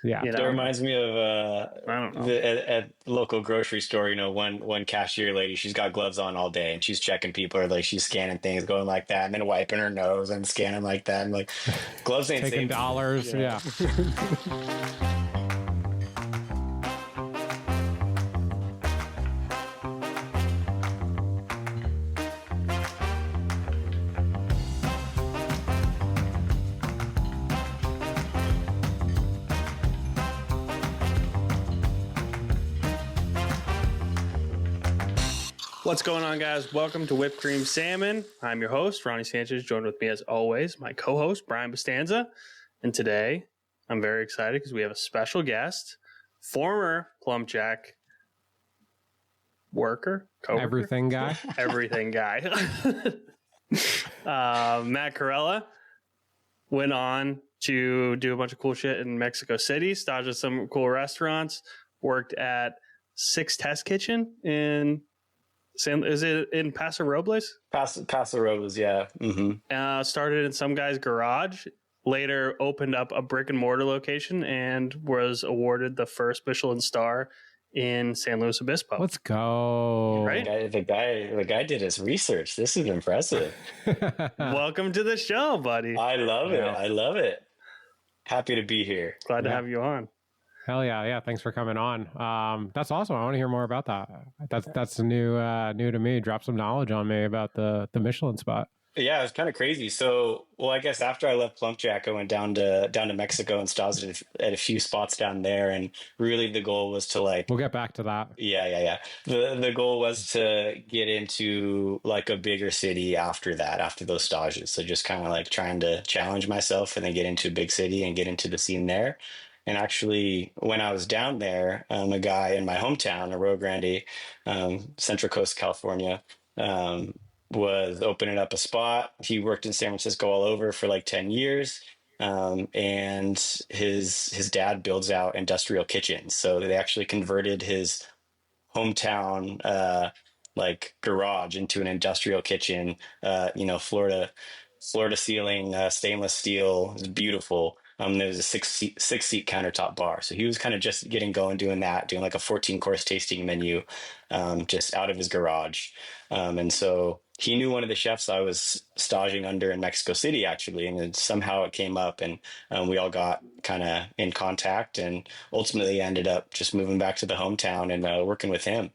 Yeah. You know? That reminds me of I don't know. at local grocery store, one cashier lady, she's got gloves on all day and she's checking people, or like she's scanning things, going like that, and then wiping her nose and scanning like that. And like, gloves ain't Taking saving dollars. Yeah. What's going on, guys? Welcome to Whip Cream Salmon. I'm your host, Ronnie Sanchez, joined with me as always, my co-host, Brian Bastanza. And today, I'm very excited because we have a special guest, former Plum Jack worker, coworker, Everything guy. everything guy. Matt Corella went on to do a bunch of cool shit in Mexico City, staged at some cool restaurants, worked at 6 Test Kitchen in is it in Paso Robles? Paso Robles, yeah. Mm-hmm. Started in some guy's garage, later opened up a brick and mortar location and was awarded the first Michelin star in San Luis Obispo. Let's go. Right? The guy did his research. This is impressive. Welcome to the show, buddy. I love it. I love it. Happy to be here. Glad to have you on. Hell yeah. Yeah. Thanks for coming on. That's awesome. I want to hear more about that. That's new to me. Drop some knowledge on me about the Michelin spot. Yeah, it was kind of crazy. So, well, I guess after I left Plump Jack, I went down to Mexico and staged at a few spots down there. And really the goal was to we'll get back to that. Yeah. The goal was to get into like a bigger city after those stages. So just kind of like trying to challenge myself and then get into a big city and get into the scene there. And actually, when I was down there, a guy in my hometown, Rio Grande, Central Coast, California, was opening up a spot. He worked in San Francisco all over for like 10 years. And his dad builds out industrial kitchens. So they actually converted his hometown, like garage into an industrial kitchen, Florida ceiling, stainless steel. It's beautiful. There was a six seat countertop bar. So he was kind of just getting going, doing like a 14-course tasting menu, just out of his garage. And so he knew one of the chefs I was staging under in Mexico City, actually. And then somehow it came up and we all got kind of in contact and ultimately ended up just moving back to the hometown and working with him.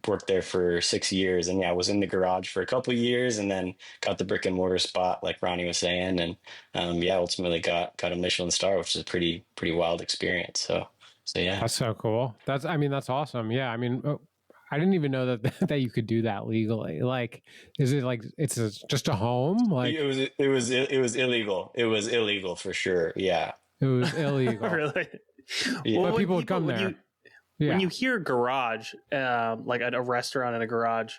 Worked there for 6 years and was in the garage for a couple of years and then got the brick and mortar spot like Ronnie was saying. And, ultimately got a Michelin star, which is a pretty wild experience. So yeah. That's so cool. That's awesome. Yeah. I mean, I didn't even know that you could do that legally. Like, is it like, just a home? Like it was illegal. It was illegal for sure. Yeah. It was illegal. Really? Yeah. But people would come there. When you hear garage, like at a restaurant in a garage,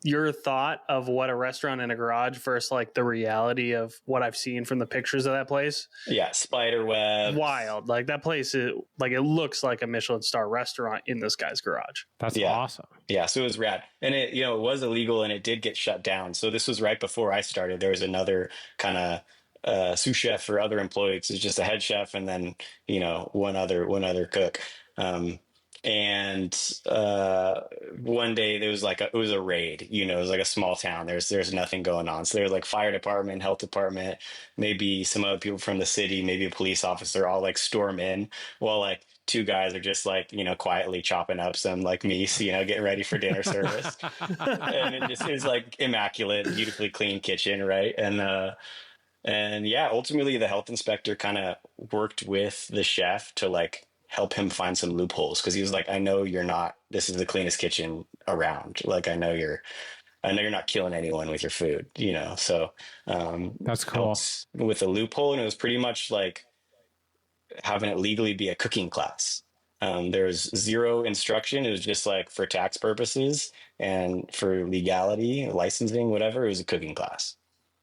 your thought of what a restaurant in a garage versus like the reality of what I've seen from the pictures of that place. Yeah, spider web. Wild. Like that place is like, it looks like a Michelin star restaurant in this guy's garage. That's awesome. Yeah, so it was rad. And it was illegal and it did get shut down. So this was right before I started. There was another kind of sous chef or other employees. It's just a head chef and then, one other cook. And one day there was it was a raid, it was like a small town. There's nothing going on. So there was like fire department, health department, maybe some other people from the city, maybe a police officer, all like storm in while like 2 guys are just like, quietly chopping up some like meat, getting ready for dinner service. And it was like immaculate, beautifully clean kitchen. Right. And ultimately the health inspector kind of worked with the chef to like help him find some loopholes. Cause he was like, I know this is the cleanest kitchen around. Like, I know you're not killing anyone with your food, So, that's cool with a loophole. And it was pretty much like having it legally be a cooking class. There was zero instruction. It was just like for tax purposes and for legality, licensing, whatever. It was a cooking class.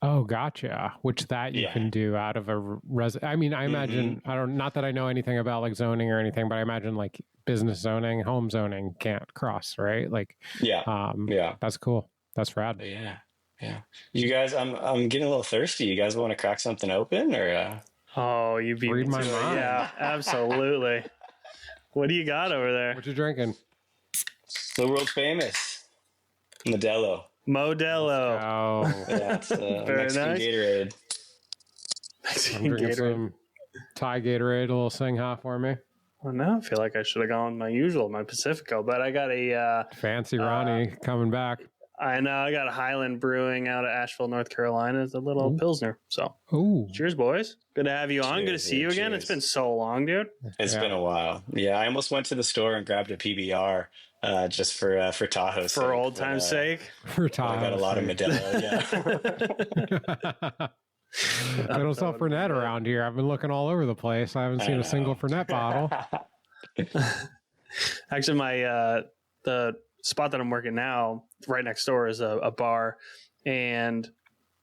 Oh, gotcha. Which that you can do out of a I mean, I imagine, not that I know anything about like zoning or anything, but I imagine like business zoning, home zoning can't cross, right? Like, that's cool. That's rad. Yeah. You guys, I'm getting a little thirsty. You guys want to crack something open or? Oh, you beat Read me my to it. mind. Yeah, absolutely. What do you got over there? What you drinking? The world famous Modelo. Modelo. Oh, Yeah, it's Very Mexican nice. Gatorade. I'm drinking some Thai Gatorade, a little sing hot for me. Well, now I feel like I should have gone with my Pacifico, but I got a Fancy Ronnie coming back. I know I got a Highland Brewing out of Asheville, North Carolina. It's a little Pilsner. So, cheers, boys. Good to have you on. Good to see you again. Cheers. It's been so long, dude. It's been a while. Yeah, I almost went to the store and grabbed a PBR just for Tahoe's sake. For old time's sake. For Tahoe. I got a lot of Modelo, yeah. They don't sell Fernet around here. I've been looking all over the place. I haven't seen a single Fernet bottle. Actually, my the spot that I'm working now, right next door, is a bar, and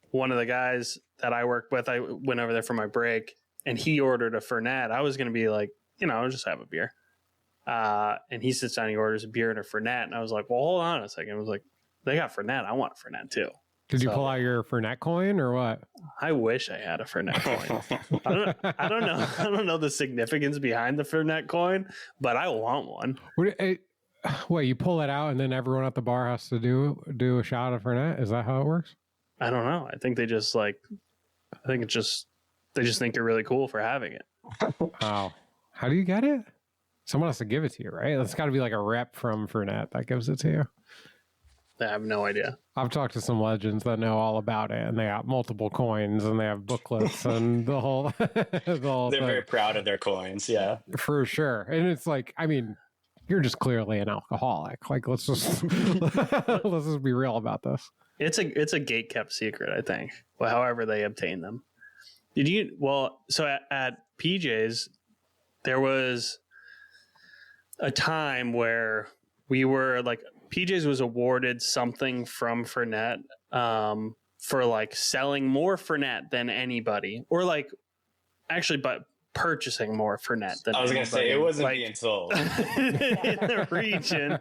one of the guys that I work with, I went over there for my break, and he ordered a Fernet. I was going to be like, just have a beer. And he sits down, he orders a beer and a Fernet, and I was like, well, hold on a second. I was like, they got Fernet. I want a Fernet too. Did you pull out your Fernet coin or what? I wish I had a Fernet coin. I don't know. I don't know the significance behind the Fernet coin, but I want one. Wait, you pull it out and then everyone at the bar has to do a shot of Fernet? Is that how it works? I don't know. I think they just they just think you're really cool for having it. Oh, how do you get it? Someone has to give it to you, right? It's got to be like a rep from Fernet that gives it to you. I have no idea. I've talked to some legends that know all about it, and they got multiple coins, and they have booklets, and the whole They're thing. very proud of their coins, yeah. For sure. And it's like, I mean, you're just clearly an alcoholic. Like, let's just be real about this. It's a gate kept secret, I think. Well, however they obtain them. So at PJ's, there was a time where we were like, PJ's was awarded something from Fernet for like selling more Fernet than anybody, or like actually, but purchasing more Fernet than I was going to say, it wasn't being sold in the region.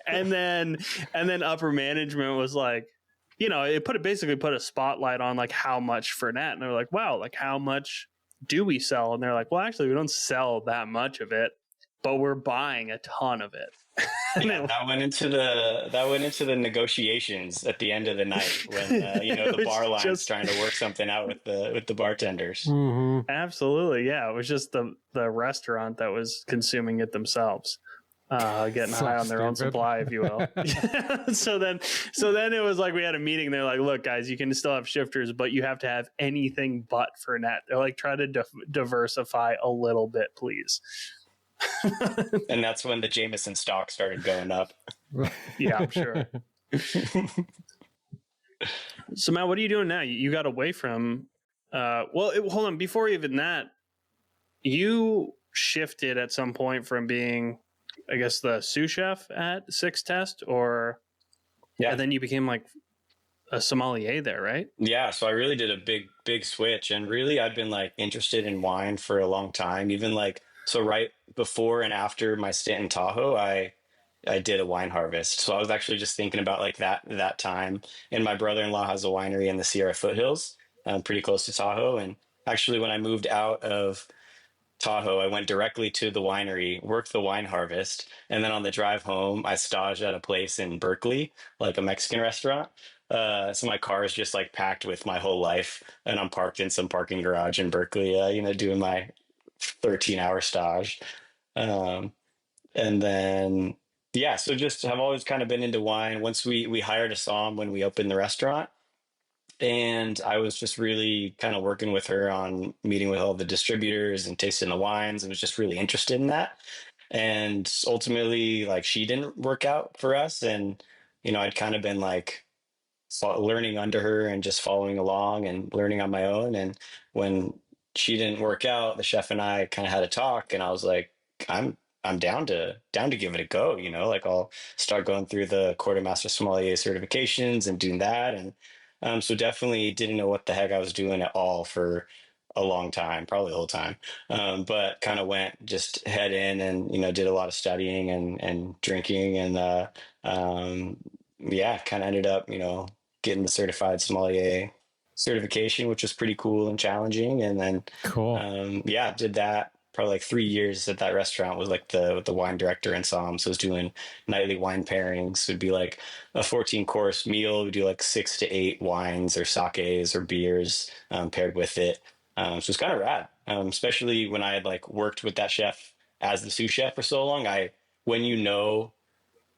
And then upper management was like, it basically put a spotlight on like how much Fernet, and they're like, wow, like how much do we sell? And they're like, well, actually, we don't sell that much of it, but we're buying a ton of it. Yeah, that went into the negotiations at the end of the night when the bar line's trying to work something out with the bartenders. Mm-hmm. Absolutely, yeah. It was just the restaurant that was consuming it themselves, getting high on their own supply, if you will. So then it was like we had a meeting. They're like, "Look, guys, you can still have shifters, but you have to have anything but Fernet." They're like, "Try to diversify a little bit, please." And that's when the Jameson stock started going up. Yeah, I'm sure. So Matt, what are you doing now? You got away from hold on, before even that, you shifted at some point from being, I guess, the sous chef at Six Test, and then you became like a sommelier there, right? Yeah, so I really did a big switch, and really I've been like interested in wine for a long time, even like so right before and after my stint in Tahoe, I did a wine harvest. So I was actually just thinking about like that time. And my brother-in-law has a winery in the Sierra foothills, pretty close to Tahoe. And actually, when I moved out of Tahoe, I went directly to the winery, worked the wine harvest, and then on the drive home, I staged at a place in Berkeley, like a Mexican restaurant. So my car is just like packed with my whole life, and I'm parked in some parking garage in Berkeley, doing my 13-hour stage. And then, yeah, so just have always kind of been into wine. Once we hired a somm when we opened the restaurant, and I was just really kind of working with her on meeting with all the distributors and tasting the wines, and was just really interested in that. And ultimately, like, she didn't work out for us. And, I'd kind of been like learning under her and just following along and learning on my own. And when she didn't work out, the chef and I kind of had a talk, and I was like, I'm down to give it a go. Like I'll start going through the quartermaster sommelier certifications and doing that. And so definitely didn't know what the heck I was doing at all for a long time, probably the whole time. But kind of went just head in and, did a lot of studying and drinking, and kind of ended up, getting the certified sommelier certification, which was pretty cool and challenging. And then, Cool. yeah, did that probably like 3 years at that restaurant. Was like the wine director and Psalm. So I was doing nightly wine pairings. It'd be like a 14-course meal. We do like 6 to 8 wines or sakes or beers paired with it. So it's kind of rad, especially when I had like worked with that chef as the sous chef for so long. When you know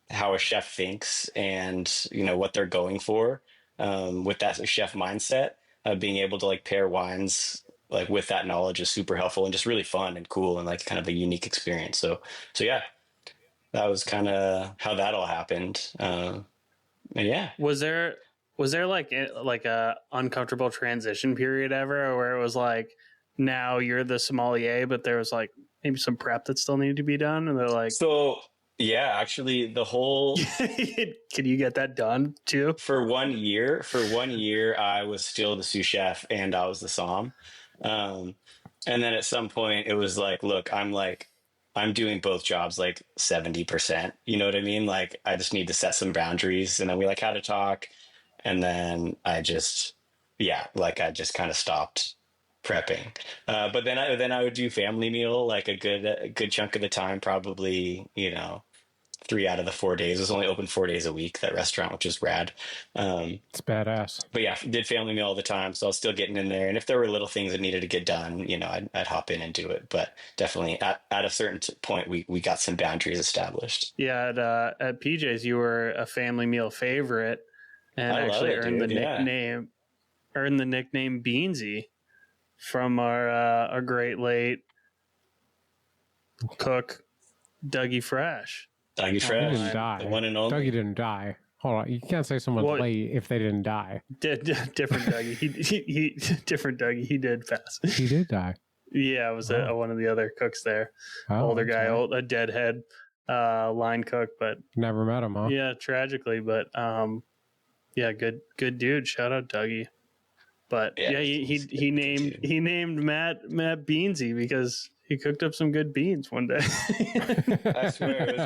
how a chef thinks and you know what they're going for, with that chef mindset, being able to like pair wines like with that knowledge is super helpful and just really fun and cool and like kind of a unique experience. So yeah, that was kind of how that all happened. And yeah, Was there like a uncomfortable transition period ever where it was like, now you're the sommelier, but there was like maybe some prep that still needed to be done, and they're like, so yeah, actually the whole can you get that done too? for 1 year I was still the sous chef and I was the som. And then at some point it was like, look, I'm doing both jobs like 70%. You know what I mean? Like I just need to set some boundaries. And then we like had to talk. And then I just kind of stopped prepping. But then I would do family meal like a good chunk of the time, probably, 3 out of the 4 days. It was only open 4 days a week, that restaurant, which is rad. It's badass. But yeah, did family meal all the time. So I was still getting in there. And if there were little things that needed to get done, I'd hop in and do it. But definitely at a certain point, we got some boundaries established. Yeah, at PJ's, you were a family meal favorite, and I love actually it, earned dude. the Yeah. nickname Beansie from our great late cook, Dougie Fresh. Dougie He Fresh, didn't die. the one and only. Dougie didn't die. Hold on. You can't say someone's Well, late if they didn't die. Different Dougie. He different Dougie. He did pass. He did die. Yeah, I was one of the other cooks there. Oh, Older guy, okay. a deadhead line cook, but Never met him, huh? yeah, tragically, but yeah, good dude. Shout out Dougie. But yeah, he named Matt Beansie because he cooked up some good beans one day. I swear it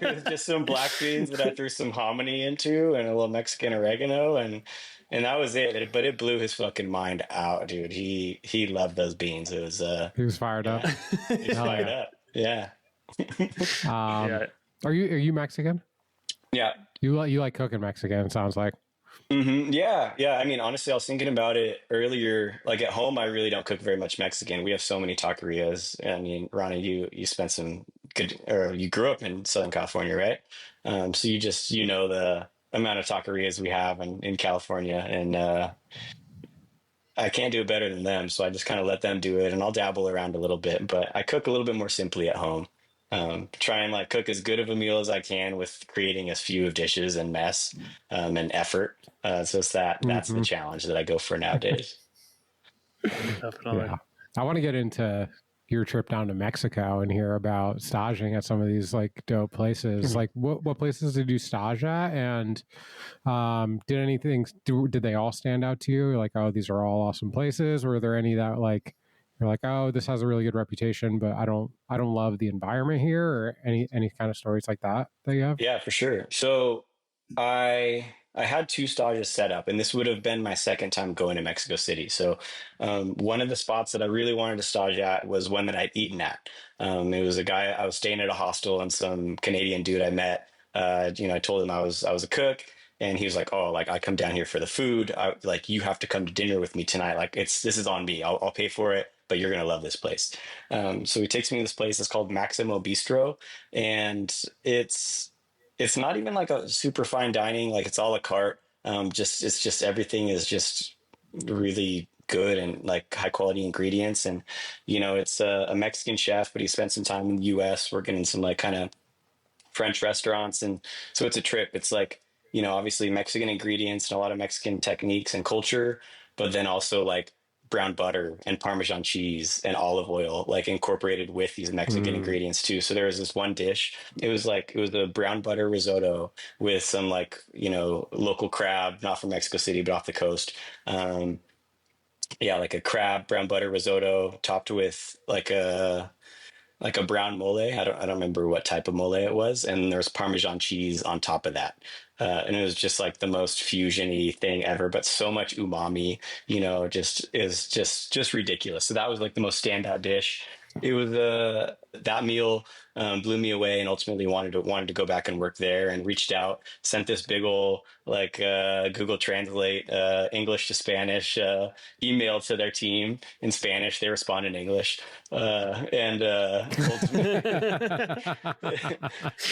was just some black beans that I threw some hominy into and a little Mexican oregano and that was it. But it blew his fucking mind out, dude. He loved those beans. It was He was fired up. he's fired up. Yeah. Yeah. Are you Mexican? Yeah. You like cooking Mexican, it sounds like. Yeah. I mean, honestly, I was thinking about it earlier. Like at home, I really don't cook very much Mexican. We have so many taquerias. I mean, Ronnie, you spent some good, or you grew up in Southern California, right? So you know the amount of taquerias we have in California, and I can't do it better than them. So I just kind of let them do it, and I'll dabble around a little bit. But I cook a little bit more simply at home. Try and like cook as good of a meal as I can with creating as few of dishes and mess and effort. So that's the challenge that I go for nowadays. Definitely. Yeah. I want to get into your trip down to Mexico and hear about staging at some of these like dope places. Like what places did you stage at? And did they all stand out to you? Like, oh, these are all awesome places. Were there any that like you're like, oh, this has a really good reputation, but I don't love the environment here, or any kind of stories like that you have? Yeah, for sure. So I had 2 stages set up, and this would have been my second time going to Mexico City. So one of the spots that I really wanted to stage at was one that I'd eaten at. It was a guy, I was staying at a hostel, and some Canadian dude I met. I told him I was a cook. And he was like, "Oh, like I come down here for the food. You have to come to dinner with me tonight. Like this is on me. I'll pay for it, but you're gonna love this place." So he takes me to this place. It's called Maximo Bistro, and it's not even like a super fine dining. Like it's a la carte. It's just everything is just really good and like high quality ingredients. And it's a Mexican chef, but he spent some time in the U.S. working in some like kind of French restaurants, and so it's a trip. It's like obviously Mexican ingredients and a lot of Mexican techniques and culture, but then also like brown butter and Parmesan cheese and olive oil, like incorporated with these Mexican ingredients too. So there was this one dish. It was a brown butter risotto with some like, local crab, not from Mexico City, but off the coast. Like a crab brown butter risotto topped with like like a brown mole. I don't remember what type of mole it was, and there's Parmesan cheese on top of that. And it was just like the most fusion-y thing ever, but so much umami, just ridiculous. So that was like the most standout dish. It was that meal blew me away, and ultimately wanted to go back and work there, and reached out, sent this big ol' like Google Translate English to Spanish email to their team in Spanish. They respond in English, and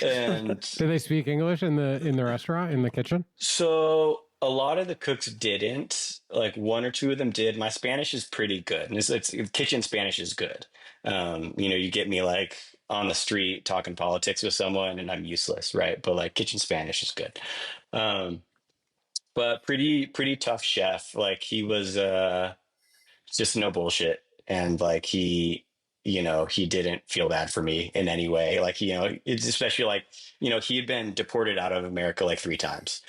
and Do they speak English in the restaurant, in the kitchen? so a lot of the cooks didn't. Like one or two of them did. My Spanish is pretty good, and it's kitchen Spanish is good. You get me like on the street talking politics with someone, and I'm useless, right? But like kitchen Spanish is good. Um, but pretty tough chef. Like he was just no bullshit, and like he didn't feel bad for me in any way. Like it's especially like he had been deported out of America like 3 times.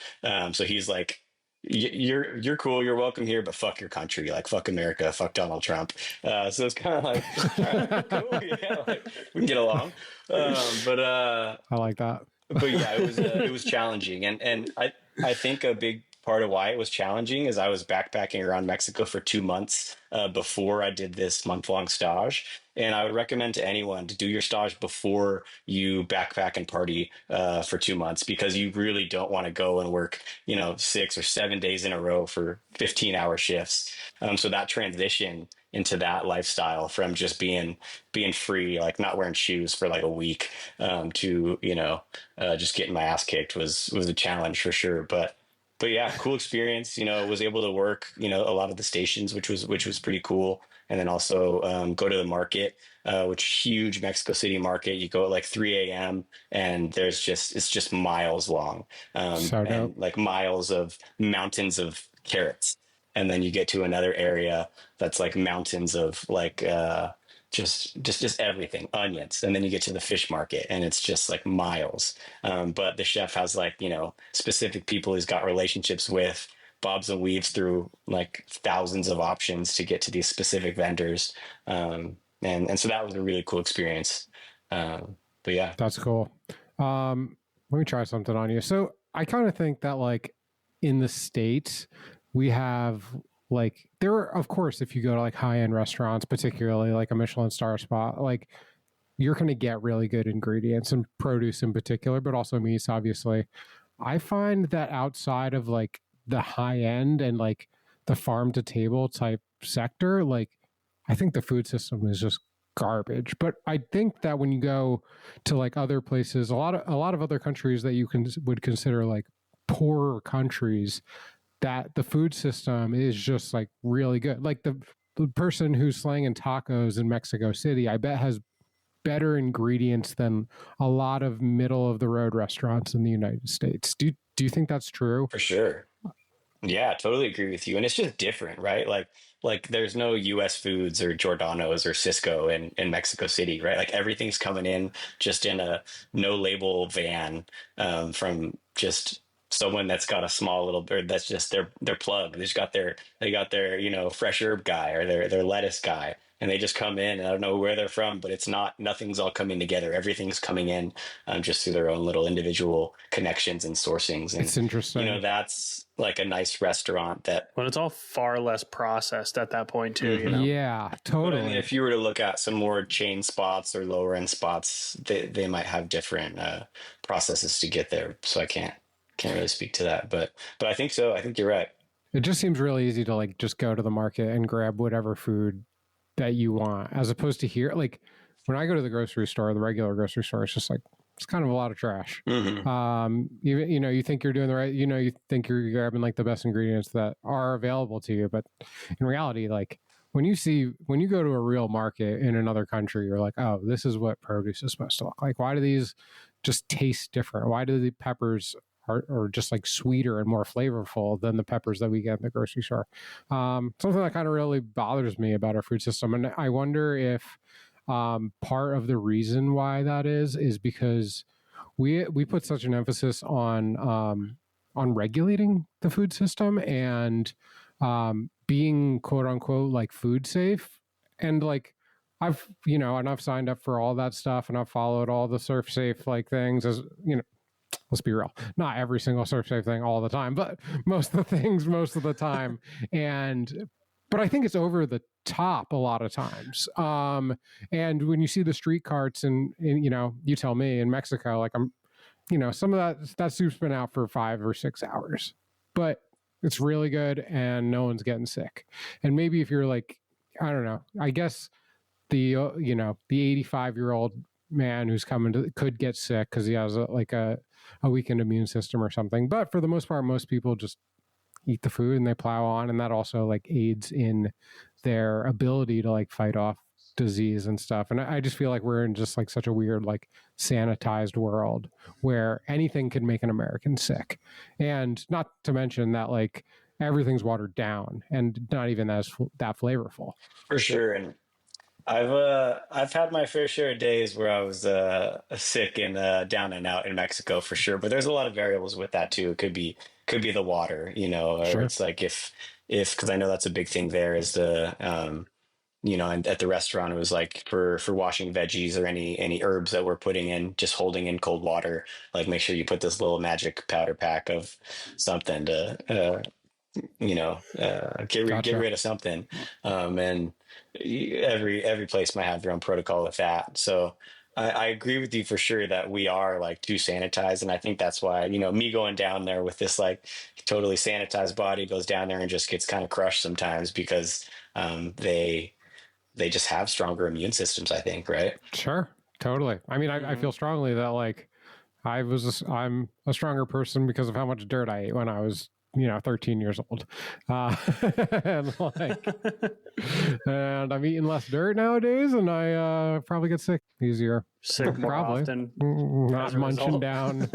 So he's like, you're cool, you're welcome here, but fuck your country, like fuck America, fuck Donald Trump. So it's kind of like, all right, cool, yeah, like, we can get along. But I like that. but yeah, it was challenging, and I think a big part of why it was challenging is I was backpacking around Mexico for 2 months before I did this month-long stage, and I would recommend to anyone to do your stage before you backpack and party for 2 months, because you really don't want to go and work 6 or 7 days in a row for 15-hour shifts. So that transition into that lifestyle from just being free, like not wearing shoes for like a week, to just getting my ass kicked was a challenge for sure. But yeah, cool experience. Was able to work a lot of the stations, which was pretty cool. And then also go to the market, which huge Mexico City market. You go at like 3 a.m. and it's just miles long, So dope. and like miles of mountains of carrots. And then you get to another area that's like mountains of like just everything, onions. And then you get to the fish market, and it's just like miles. But the chef has like specific people he's got relationships with, bobs and weaves through like thousands of options to get to these specific vendors. And so that was a really cool experience. But yeah, That's cool. Let me try something on you. So I kind of think that like in the States, we have like, there are, of course, if you go to like high-end restaurants, particularly like a Michelin-star spot, like you're going to get really good ingredients and produce in particular, but also meats, obviously. I find that outside of like the high end and like the farm to table type sector, like I think the food system is just garbage. But I think that when you go to like other places, a lot of other countries that you would consider like poorer countries, that the food system is just like really good. Like the person who's slanging tacos in Mexico City, I bet has better ingredients than a lot of middle of the road restaurants in the United States. Do you think that's true? for sure. Yeah, totally agree with you. And it's just different, right? Like there's no US Foods or Giordano's or Cisco in Mexico City, right? Like everything's coming in just in a no label van, from just someone that's got a small little, or that's just their plug. They got their fresh herb guy, or their lettuce guy. And they just come in, and I don't know where they're from, but nothing's all coming together. Everything's coming in, just through their own little individual connections and sourcings. And It's interesting. that's like a nice restaurant that. When it's all far less processed at that point too, Yeah, But totally. I mean, if you were to look at some more chain spots or lower end spots, they might have different processes to get there. So I can't really speak to that, but I think so. I think you're right. It just seems really easy to like just go to the market and grab whatever food that you want, as opposed to here. Like when I go to the grocery store, the regular grocery store, it's just like, it's kind of a lot of trash. You think you're doing the right, you think you're grabbing like the best ingredients that are available to you. But in reality, like when you go to a real market in another country, you're like, oh, this is what produce is supposed to look like. Why do these just taste different? Why do the peppers are just like sweeter and more flavorful than the peppers that we get in the grocery store? Something that kind of really bothers me about our food system. And I wonder if part of the reason why that is because we put such an emphasis on regulating the food system and being quote unquote like food safe. And like and I've signed up for all that stuff, and I've followed all the surf safe like things, as let's be real, not every single surf safe thing all the time, but most of the things most of the time. But I think it's over the top a lot of times. And when you see the street carts and you tell me, in Mexico, like some of that soup's been out for 5 or 6 hours, but it's really good and no one's getting sick. And maybe if you're like, I don't know, I guess the 85-year-old man who's could get sick because he has a weakened immune system or something. But for the most part, most people just eat the food and they plow on, and that also like aids in their ability to like fight off disease and stuff. And I just feel like we're in just like such a weird like sanitized world where anything can make an American sick. And not to mention that like everything's watered down and not even that flavorful. For sure. And I've had my fair share of days where I was sick and down and out in Mexico for sure. But there's a lot of variables with that too. It could be the water, or Sure. It's like if because I know that's a big thing there is the and at the restaurant it was like for washing veggies or any herbs that we're putting in, just holding in cold water. Like make sure you put this little magic powder pack of something to get rid of something. And every place might have their own protocol with that. So I agree with you for sure that we are like too sanitized. And I think that's why, me going down there with this like totally sanitized body goes down there and just gets kind of crushed sometimes because they just have stronger immune systems, I think. Right. Sure. Totally. I mean, I feel strongly that like I'm a stronger person because of how much dirt I ate when I was 13 years old. And I'm eating less dirt nowadays, and I probably get sick easier. Sick more probably. often. Not munching down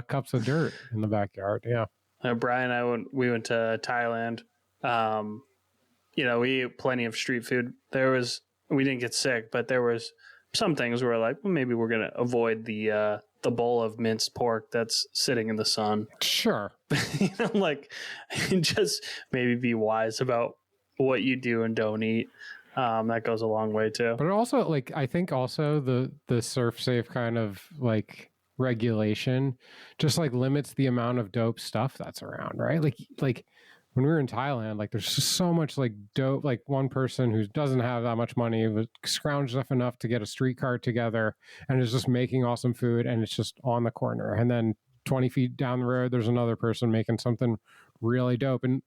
cups of dirt in the backyard. Yeah. Brian and I, we went to Thailand. We ate plenty of street food. We didn't get sick, but there was some things where like, well, maybe we're going to avoid the bowl of minced pork that's sitting in the sun. Sure. Just maybe be wise about what you do and don't eat. That goes a long way too. But also, like, I think also the surf safe kind of like regulation just like limits the amount of dope stuff that's around, right? Like when we were in Thailand, like there's just so much like dope. Like one person who doesn't have that much money was scrounged enough to get a street cart together and is just making awesome food, and it's just on the corner. And then 20 feet down the road, there's another person making something really dope. And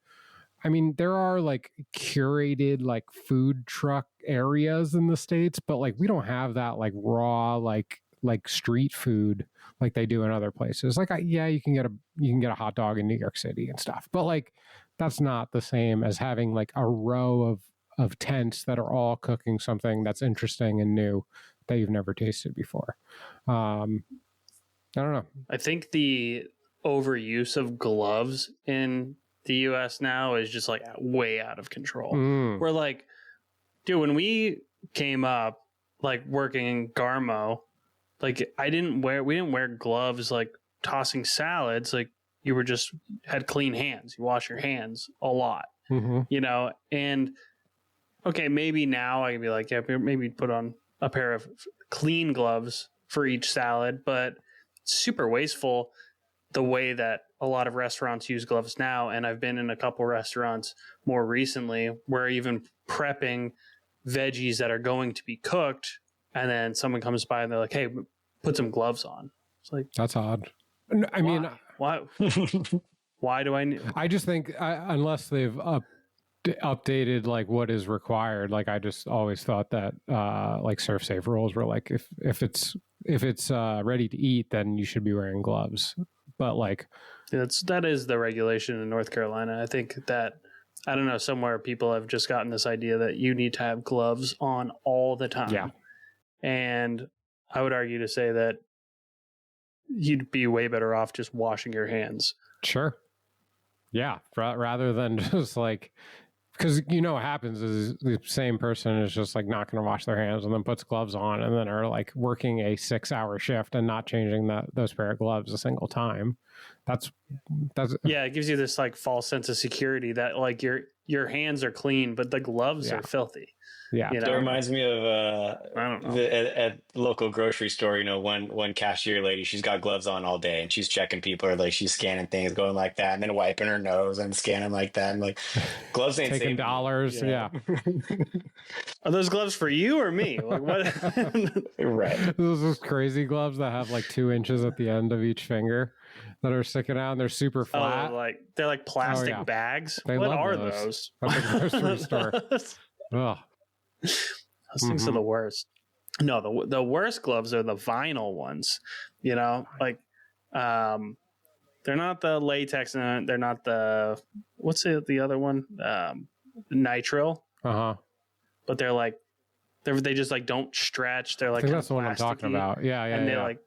I mean, there are like curated like food truck areas in the States, but like we don't have that like raw like street food like they do in other places. Like you can get a hot dog in New York City and stuff, but like that's not the same as having like a row of tents that are all cooking something that's interesting and new that you've never tasted before. I don't know. I think the overuse of gloves in the US now is just like way out of control. We're like, dude, when we came up like working in Garmo, like we didn't wear gloves like tossing salads. Like you were just had clean hands. You wash your hands a lot, and okay, maybe now I can be like, yeah, maybe put on a pair of clean gloves for each salad, but it's super wasteful the way that a lot of restaurants use gloves now. And I've been in a couple restaurants more recently where even prepping veggies that are going to be cooked, and then someone comes by and they're like, hey, put some gloves on. It's like, that's odd. I mean, why? Why do I need? I just think unless they've updated like what is required, like I just always thought that like surf safe rules were like if it's ready to eat, then you should be wearing gloves. But like that is the regulation in North Carolina. I think that, I don't know, somewhere people have just gotten this idea that you need to have gloves on all the time. Yeah. And I would argue to say that you'd be way better off just washing your hands. Sure. Yeah. Rather than just like, because what happens is the same person is just like not going to wash their hands and then puts gloves on and then are like working a 6-hour shift and not changing those pair of gloves a single time. That's yeah. It gives you this like false sense of security that like your hands are clean, but the gloves are filthy. Yeah. It reminds me of I don't know. at local grocery store, one cashier lady, she's got gloves on all day and she's checking people, or like she's scanning things, going like that, and then wiping her nose and scanning like that, and like gloves ain't Taking saving dollars. you, Yeah. Are those gloves for you or me? Like what? Right. Those crazy gloves that have like 2 inches at the end of each finger that are sticking out, and they're super flat. They're like plastic yeah. bags. They What love are those. those? At the grocery store. Oh, Those things are the worst. No, the worst gloves are the vinyl ones. Like they're not the latex, and they're not the what's the other one? Nitrile. But they're like they just like don't stretch. They're like I think that's the one I'm talking about. Yeah, and they're like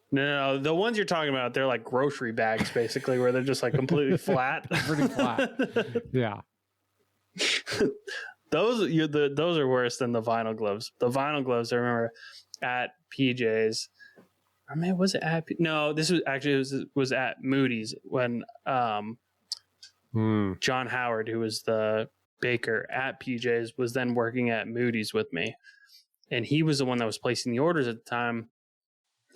no, the ones you're talking about, they're like grocery bags basically, where they're just like completely flat. Pretty flat. Yeah. Those are worse than the vinyl gloves. The vinyl gloves, I remember at PJ's. I mean, was it at? No, this was actually was at Moody's when John Howard, who was the baker at PJ's, was then working at Moody's with me, and he was the one that was placing the orders at the time,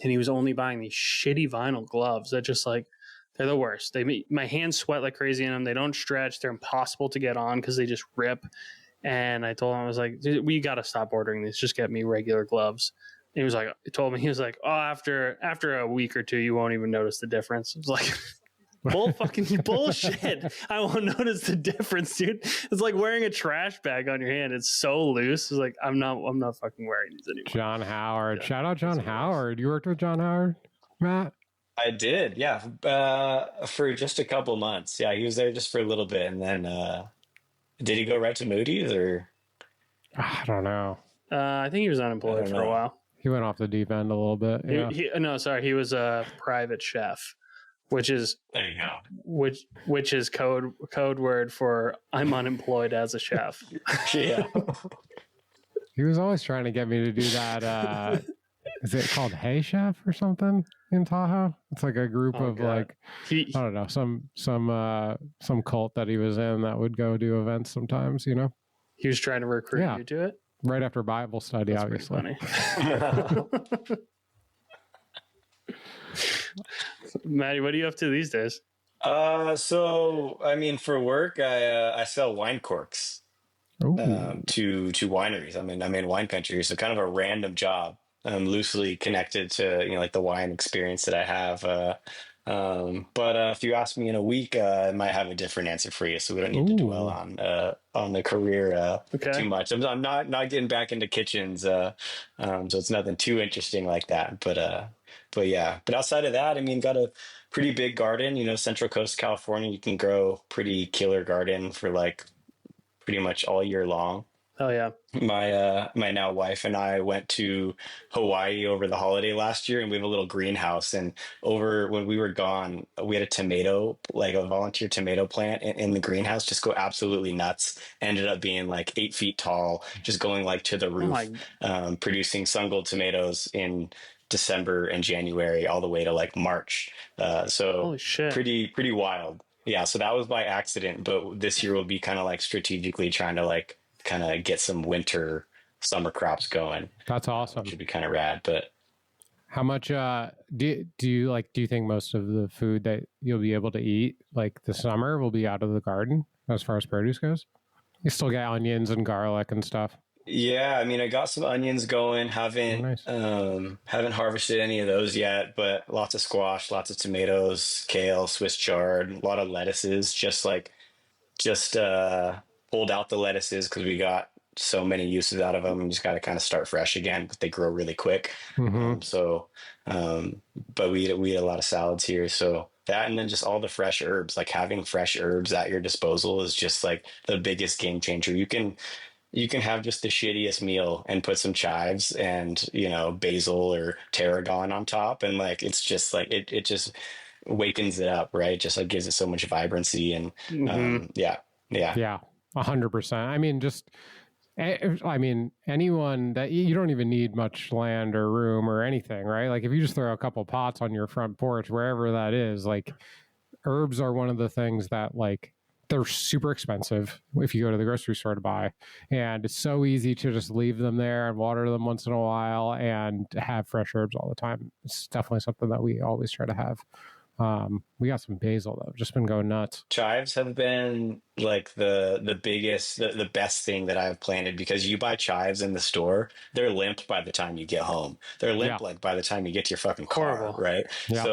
and he was only buying these shitty vinyl gloves that just like. They're the worst. My hands sweat like crazy in them. They don't stretch. They're impossible to get on because they just rip. And I told him, I was like, we got to stop ordering these. Just get me regular gloves. And he was like, he was like, oh, after a week or two, you won't even notice the difference. I was like, fucking bullshit. I won't notice the difference, dude. It's like wearing a trash bag on your hand. It's so loose. It's like, I'm not fucking wearing these anymore. John Howard. Yeah, shout out John Howard. You worked with John Howard, Matt? I did, yeah, for just a couple months. Yeah, he was there just for a little bit, and then did he go right to Moody's or? I don't know. I think he was unemployed for a while. He went off the deep end a little bit. Yeah. He was a private chef, which is there you go. Which is code word for I'm unemployed as a chef. Yeah. He was always trying to get me to do that. Is it called Hey Chef or something in Tahoe? It's like a group of like I don't know, some cult that he was in that would go do events sometimes, He was trying to recruit you to it? Right after Bible study, that's obviously. Funny. Maddie, what are you up to these days? So I mean, for work, I sell wine corks to wineries. I'm in wine country, so kind of a random job. Loosely connected to like the wine experience that I have. But if you ask me in a week, I might have a different answer for you. So we don't need to dwell on the career too much. I'm not getting back into kitchens, so it's nothing too interesting like that. But yeah. But outside of that, I mean, got a pretty big garden. Central Coast California, you can grow pretty killer garden for like pretty much all year long. Oh yeah. My now wife and I went to Hawaii over the holiday last year, and we have a little greenhouse. And when we were gone, we had a volunteer tomato plant in the greenhouse, just go absolutely nuts. Ended up being like 8 feet tall, just going like to the roof, producing sun-gold tomatoes in December and January all the way to like March. So holy shit. Pretty wild. Yeah. So that was by accident, but this year we'll be kind of like strategically trying to like kind of get some summer crops going. That's awesome. Should be kind of rad. But how much do you think most of the food that you'll be able to eat like this summer will be out of the garden as far as produce goes? You still get onions and garlic and stuff. Yeah, I mean, I got some onions going. Haven't harvested any of those yet, but lots of squash, lots of tomatoes, kale, Swiss chard, a lot of lettuces. Just pulled out the lettuces because we got so many uses out of them. You just got to kind of start fresh again, but they grow really quick. But we eat a lot of salads here. So that, and then just all the fresh herbs, like having fresh herbs at your disposal is just like the biggest game changer. You can have just the shittiest meal and put some chives and, basil or tarragon on top. And like, it's just like, it just wakens it up, right? Just like gives it so much vibrancy and yeah. 100%. I mean, anyone that you don't even need much land or room or anything, right? Like if you just throw a couple pots on your front porch, wherever that is, like herbs are one of the things that like they're super expensive if you go to the grocery store to buy. And it's so easy to just leave them there and water them once in a while and have fresh herbs all the time. It's definitely something that we always try to have. We got some basil though, just been going nuts. Chives have been like the biggest, the best thing that I've planted, because you buy chives in the store, they're limp by the time you get home. They're limp like by the time you get to your fucking car, Horrible. right? Yeah.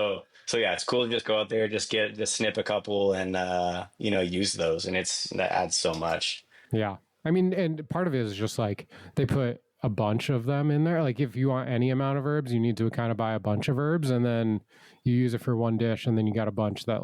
So yeah, it's cool to just go out there, just snip a couple and use those, and that adds so much. Yeah. I mean, and part of it is just like they put a bunch of them in there. Like if you want any amount of herbs, you need to kind of buy a bunch of herbs, and then you use it for one dish, and then you got a bunch that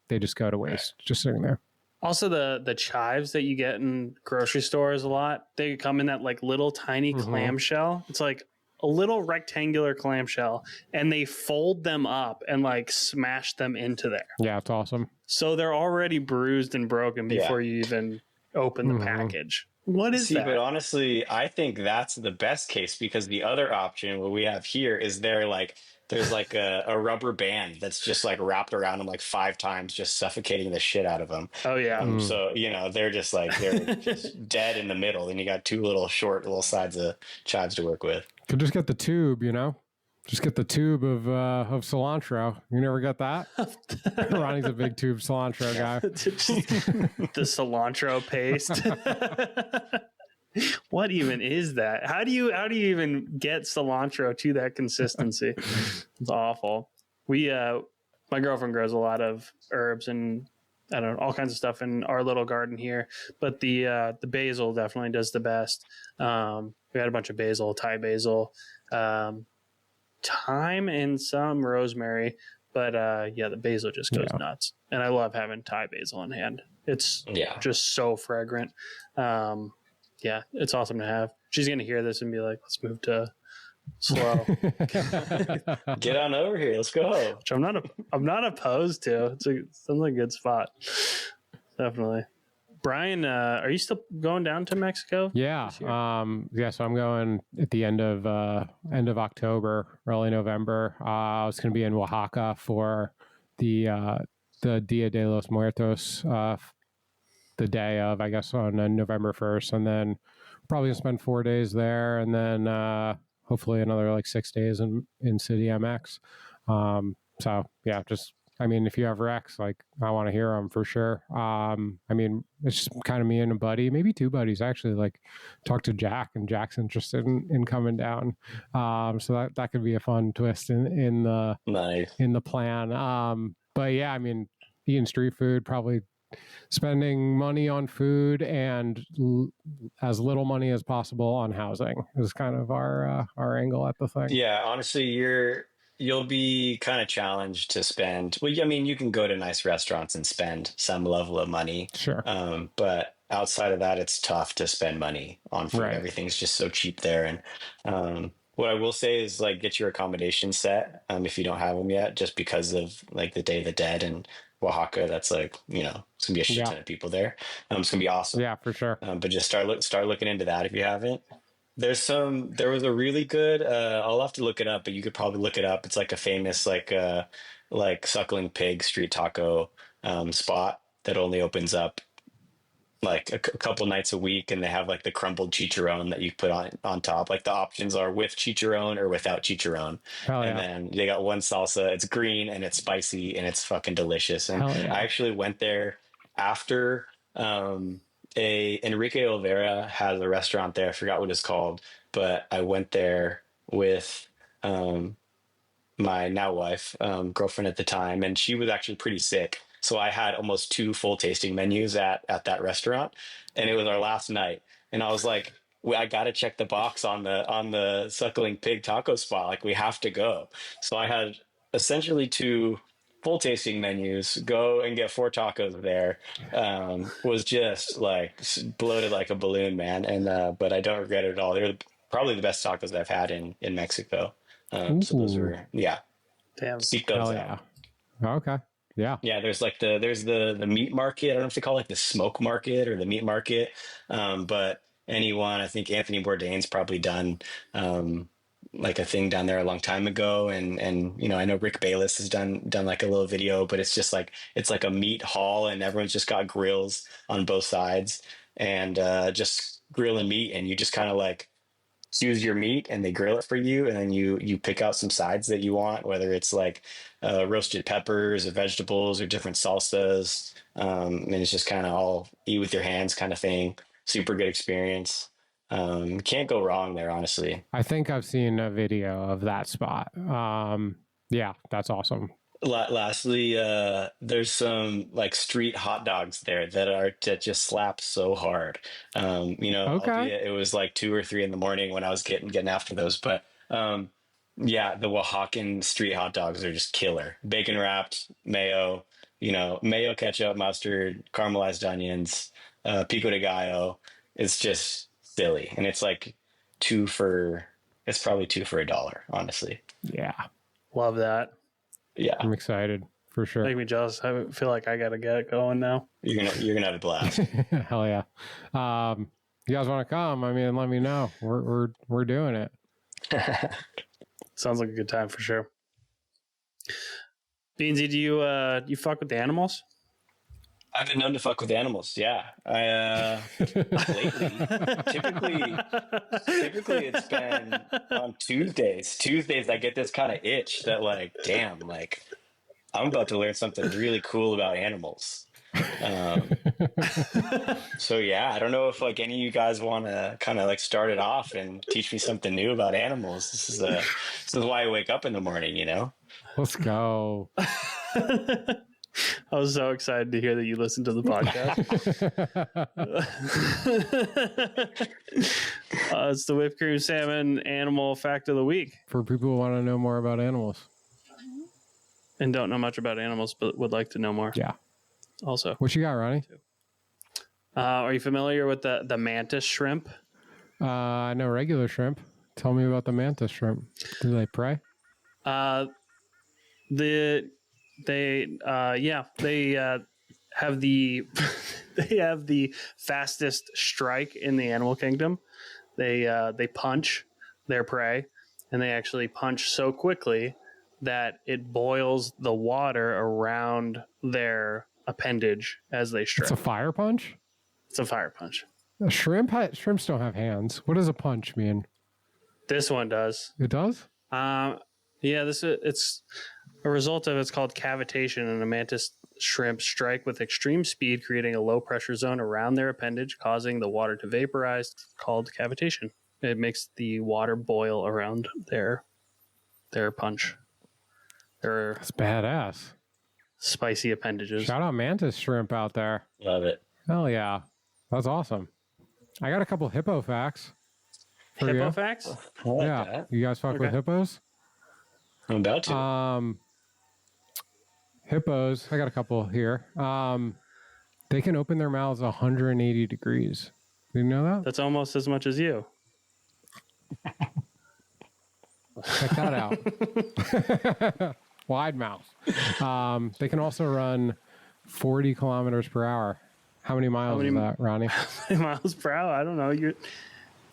they just go to waste just sitting there. Also, the chives that you get in grocery stores a lot, they come in that like little tiny clamshell. It's like a little rectangular clamshell, and they fold them up and like smash them into there. Yeah, it's awesome. So they're already bruised and broken before you even open the package. What is that? But honestly, I think that's the best case, because the other option, what we have here, is there's like a rubber band that's just like wrapped around them like 5 times, just suffocating the shit out of them. Oh yeah. So they're just dead in the middle, and you got 2 little sides of chives to work with. Could just get the tube, just get the tube of cilantro. You never got that? Ronnie's a big tube cilantro guy. The cilantro paste. What even is that? How do you even get cilantro to that consistency? It's awful. My girlfriend grows a lot of herbs and I don't know, all kinds of stuff in our little garden here, but the basil definitely does the best. We had a bunch of basil, Thai basil, thyme, and some rosemary, but the basil just goes nuts. And I love having Thai basil in hand. It's just so fragrant. It's awesome to have. She's gonna hear this and be like, let's move to slow. Get on over here, let's go. Which I'm not opposed to. It sounds like a good spot. Definitely. Brian, are you still going down to Mexico? Yeah. So I'm going at the end of October, early November. I was going to be in Oaxaca for the Dia de los Muertos, the day of, I guess, on November 1st, and then probably gonna spend 4 days there, and then hopefully another like 6 days in City MX. If you have Rex, like I want to hear them for sure. It's just kind of me and a buddy, maybe 2 buddies actually. Like talk to Jack, and Jack's interested in coming down. So that could be a fun twist in the plan. Eating street food, probably spending money on food and as little money as possible on housing is kind of our angle at the thing. Yeah, honestly, you'll be kind of challenged to spend. Well, you can go to nice restaurants and spend some level of money. Sure. But outside of that, it's tough to spend money on food. Right. Everything's just so cheap there. And what I will say is like get your accommodation set if you don't have them yet, just because of like the Day of the Dead and Oaxaca. That's like, it's gonna be a shit ton of people there. It's gonna be awesome. Yeah, for sure. But just start looking into that if you haven't. There was a really good, I'll have to look it up, but you could probably look it up. It's like a famous, like suckling pig street taco spot that only opens up like a couple nights a week. And they have like the crumbled chicharron that you put on top. Like the options are with chicharron or without chicharron. And then they got one salsa. It's green and it's spicy and it's fucking delicious. And I actually went there after, Enrique Olvera has a restaurant there. I forgot what it's called, but I went there with my now wife, girlfriend at the time, and she was actually pretty sick. So I had almost 2 full tasting menus at that restaurant, and it was our last night. And I was like, I got to check the box on the suckling pig taco spot. Like we have to go. So I had essentially 2 full tasting menus, go and get 4 tacos there. Was just like bloated like a balloon, man. And but I don't regret it at all. They're probably the best tacos I've had in Mexico. So those were damn, seek those out. Okay. Yeah. There's like the meat market. I don't know if they call it like the smoke market or the meat market. But anyone, I think Anthony Bourdain's probably done like a thing down there a long time ago, and you know, I know Rick Bayless has done like a little video, but it's just like it's like a meat hall, and everyone's just got grills on both sides, and just grilling meat, and you just kind of like choose your meat and they grill it for you, and then you pick out some sides that you want, whether it's like roasted peppers or vegetables or different salsas, and it's just kind of all eat with your hands kind of thing. Super good experience. Can't go wrong there, honestly. I think I've seen a video of that spot. Yeah, that's awesome. Lastly, there's some like street hot dogs there that just slap so hard. You know, Okay. albeit it was like 2 or 3 in the morning when I was getting after those, but yeah, the Oaxacan street hot dogs are just killer. Bacon wrapped, mayo, you know, mayo, ketchup, mustard, caramelized onions, pico de gallo. It's just silly, and it's like it's probably 2 for $1, honestly. Yeah, Love that. Yeah, I'm excited for sure. Make me jealous. I feel like I gotta get it going now. you're gonna have a blast. Hell yeah. You guys want to come? I mean, let me know. We're doing it. Sounds like a good time for sure. Beansie, do you fuck with the animals? I've been known to fuck with animals. Yeah, I lately. Typically, it's been on Tuesdays. Tuesdays, I get this kind of itch that, like, damn, like, I'm about to learn something really cool about animals. So yeah, I don't know if like any of you guys want to kind of like start it off and teach me something new about animals. This is why I wake up in the morning, you know. Let's go. I was so excited to hear that you listened to the podcast. It's the Whip Cream Salmon Animal Fact of the Week. For people who want to know more about animals. And don't know much about animals, but would like to know more. Yeah. Also. What you got, Ronnie? Are you familiar with the mantis shrimp? I know regular shrimp. Tell me about the mantis shrimp. Do they prey? They have the they have the fastest strike in the animal kingdom. They punch their prey, and they actually punch so quickly that it boils the water around their appendage as they strike. It's a fire punch? It's a fire punch. Shrimps don't have hands. What does a punch mean? This one does. It does? It's a result of it's called cavitation, and a mantis shrimp strike with extreme speed, creating a low pressure zone around their appendage, causing the water to vaporize, called cavitation. It makes the water boil around their punch. That's badass. Spicy appendages. Shout out mantis shrimp out there. Love it. Hell yeah. That's awesome. I got a couple hippo facts. Hippo facts? I like Yeah. that. You guys fuck with hippos? I'm about to. Hippos, I got a couple here. They can open their mouths 180 degrees. Did you know that? That's almost as much as you. Check that out. Wide mouth. They can also run 40 kilometers per hour. How many miles is that, Ronnie? Miles per hour? I don't know.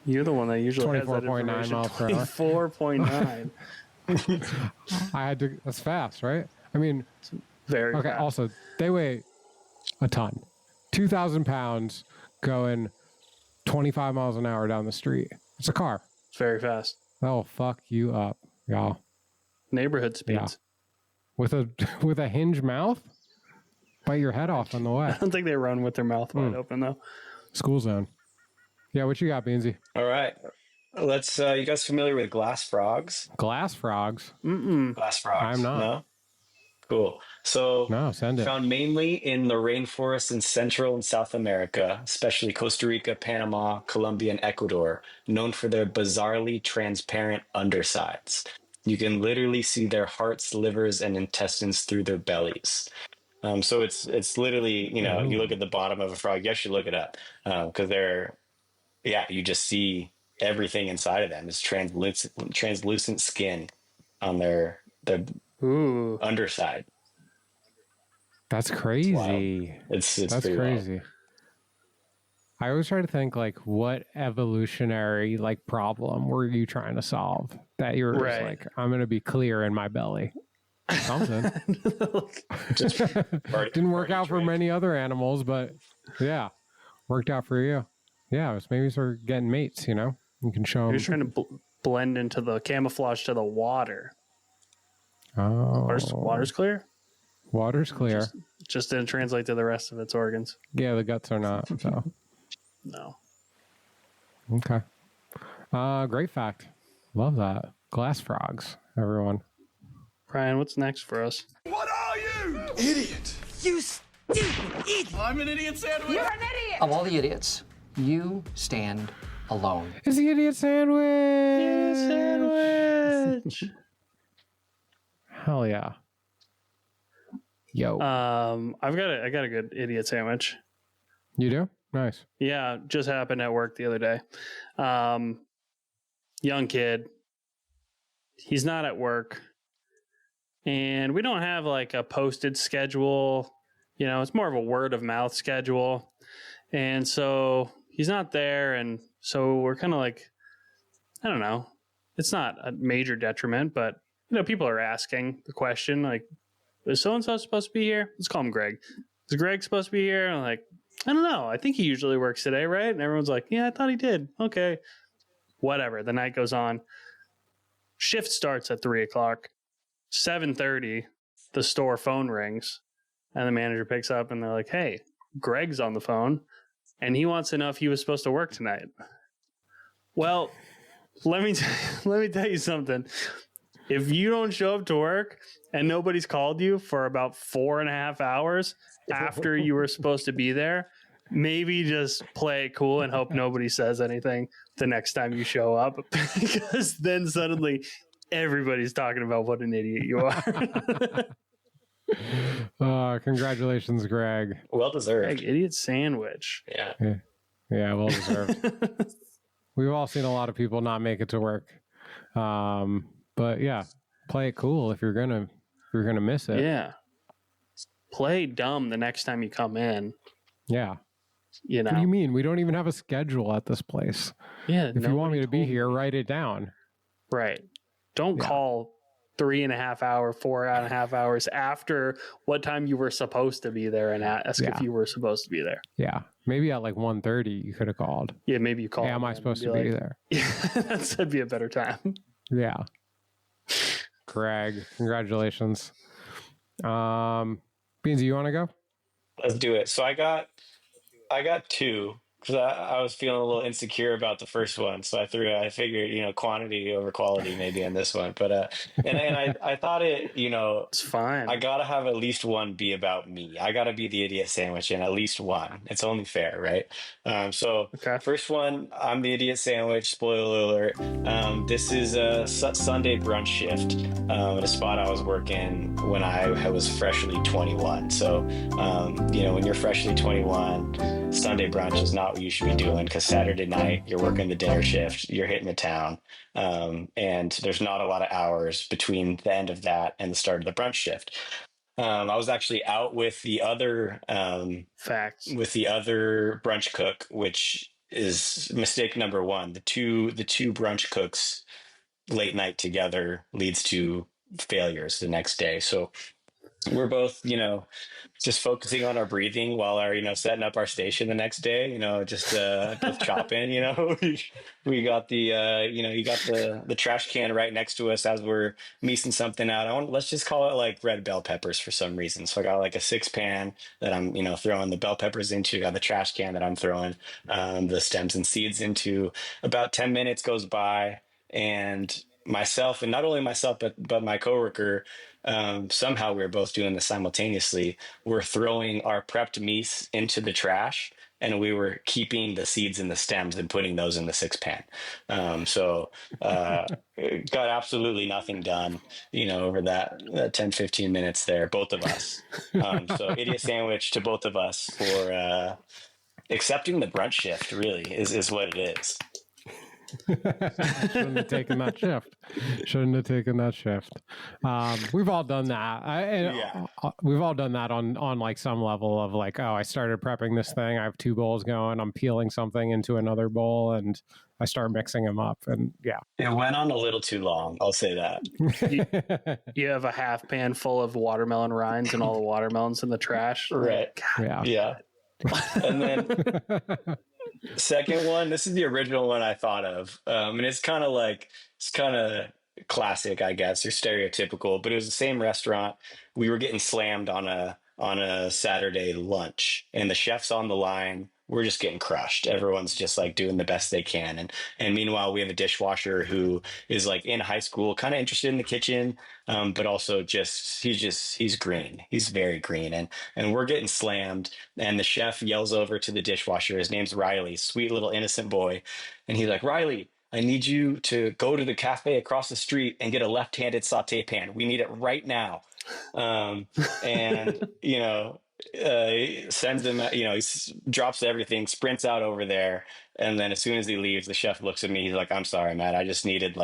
You're the one that usually has that 24.9 miles per hour. 24.9. That's fast, right? I mean, Very okay. fast. Also, they weigh a ton, 2,000 pounds, going 25 miles an hour down the street. It's a car. It's very fast. That'll fuck you up, y'all. Neighborhood speeds. With a hinge mouth, bite your head off on the way. I don't think they run with their mouth wide open though. School zone. Yeah, what you got, Beansie? All right. Let's. You guys familiar with glass frogs? Glass frogs. Glass frogs. I'm not. No. Cool. So No, send it. found mainly in the rainforests in Central and South America, especially Costa Rica, Panama, Colombia, and Ecuador, known for their bizarrely transparent undersides. You can literally see their hearts, livers, and intestines through their bellies. So it's literally, you know, you look at the bottom of a frog, you actually look it up, because you just see everything inside of them. It's translucent skin on their Ooh. underside. That's crazy. It's That's pretty wild. crazy. I always try to think like, what evolutionary like problem were you trying to solve that you were just like, I'm going to be clear in my belly. Something. Didn't work out for many other animals, but yeah, worked out for you. Yeah, it was maybe sort of getting mates, you know? You can show them. You're trying to blend into the camouflage to the water. Oh. Water's clear? Water's clear. Just didn't translate to the rest of its organs. Yeah, the guts are not, so. No. Okay. Great fact. Love that. Glass frogs, everyone. Brian, what's next for us? What are you? Idiot. You stupid idiot. I'm an idiot sandwich. You're an idiot. Of all the idiots, you stand alone. It's the idiot sandwich. Idiot sandwich. Hell yeah. Yo. I got a good idiot sandwich. You do? Nice. Yeah, just happened at work the other day. Young kid. He's not at work. And we don't have like a posted schedule. You know, it's more of a word of mouth schedule. And so he's not there. And so we're kind of like, I don't know. It's not a major detriment, but, you know, people are asking the question, like, is so-and-so supposed to be here? Let's call him Greg. Is Greg supposed to be here? I'm like, I don't know. I think he usually works today, right? And everyone's like, yeah, I thought he did. Okay. Whatever. The night goes on. Shift starts at 3:00. 7:30, the store phone rings, and the manager picks up, and they're like, hey, Greg's on the phone, and he wants to know if he was supposed to work tonight. Well, let me tell you something. If you don't show up to work and nobody's called you for about 4.5 hours after you were supposed to be there, maybe just play it cool and hope nobody says anything the next time you show up, because then suddenly everybody's talking about what an idiot you are. Congratulations, Greg. Well deserved. Greg, idiot sandwich. Yeah. Yeah, well deserved. We've all seen a lot of people not make it to work. But yeah, play it cool if you're gonna miss it. Yeah. Play dumb the next time you come in. Yeah. You know. What do you mean? We don't even have a schedule at this place. Yeah. If you want me to be here, write it down. Right. Don't call 3.5 hours, 4.5 hours after what time you were supposed to be there and ask if you were supposed to be there. Yeah. Maybe at like 1:30 you could have called. Yeah, maybe you called. Hey, am I supposed to be there? Yeah, that'd be a better time. Yeah. Greg, congratulations. Beansie, you want to go? Let's do it. So I got two, because I was feeling a little insecure about the first one, so I figured, you know, quantity over quality maybe in this one, but I thought it, you know, it's fine. I gotta have at least one be about me. I gotta be the idiot sandwich in at least one. It's only fair, right? First one, I'm the idiot sandwich. Spoiler alert. This is a Sunday brunch shift at a spot I was working when I was freshly 21. So, you know, when you're freshly 21, Sunday brunch is not what you should be doing, because Saturday night you're working the dinner shift, you're hitting the town, and there's not a lot of hours between the end of that and the start of the brunch shift. I was actually out with the other brunch cook, which is mistake number one. The two brunch cooks late night together leads to failures the next day. So we're both, you know, just focusing on our breathing while our, you know, setting up our station the next day, you know, just chopping, you know, we got the, you know, you got the trash can right next to us as we're measing something out. Let's just call it like red bell peppers for some reason. So I got like a 6-pan that I'm, you know, throwing the bell peppers into, got the trash can that I'm throwing the stems and seeds into. About 10 minutes goes by, and myself, and not only myself, but my coworker, somehow we were both doing this simultaneously. We're throwing our prepped meats into the trash, and we were keeping the seeds and the stems and putting those in the 6-pan. Got absolutely nothing done, you know, over that 10, 15 minutes there, both of us. So idiot sandwich to both of us for accepting the brunch shift, really, is what it is. Shouldn't have taken that shift. We've all done that. We've all done that on like some level of like, oh, I started prepping this thing. I have 2 bowls going. I'm peeling something into another bowl and I start mixing them up. And yeah. It went on a little too long. I'll say that. You have a half pan full of watermelon rinds and all the watermelons in the trash. Right. God. Yeah. And then second one, this is the original one I thought of. And it's kind of classic, I guess, or stereotypical, but it was the same restaurant. We were getting slammed on a Saturday lunch, and the chef's on the line. We're just getting crushed. Everyone's just like doing the best they can. And meanwhile, we have a dishwasher who is like in high school, kind of interested in the kitchen, but also he's green. He's very green. And we're getting slammed. And the chef yells over to the dishwasher. His name's Riley, sweet little innocent boy. And he's like, Riley, I need you to go to the cafe across the street and get a left-handed saute pan. We need it right now. And, sends him, he drops everything, sprints out over there. And then as soon as he leaves, the chef looks at me. He's like, I'm sorry, man. I just needed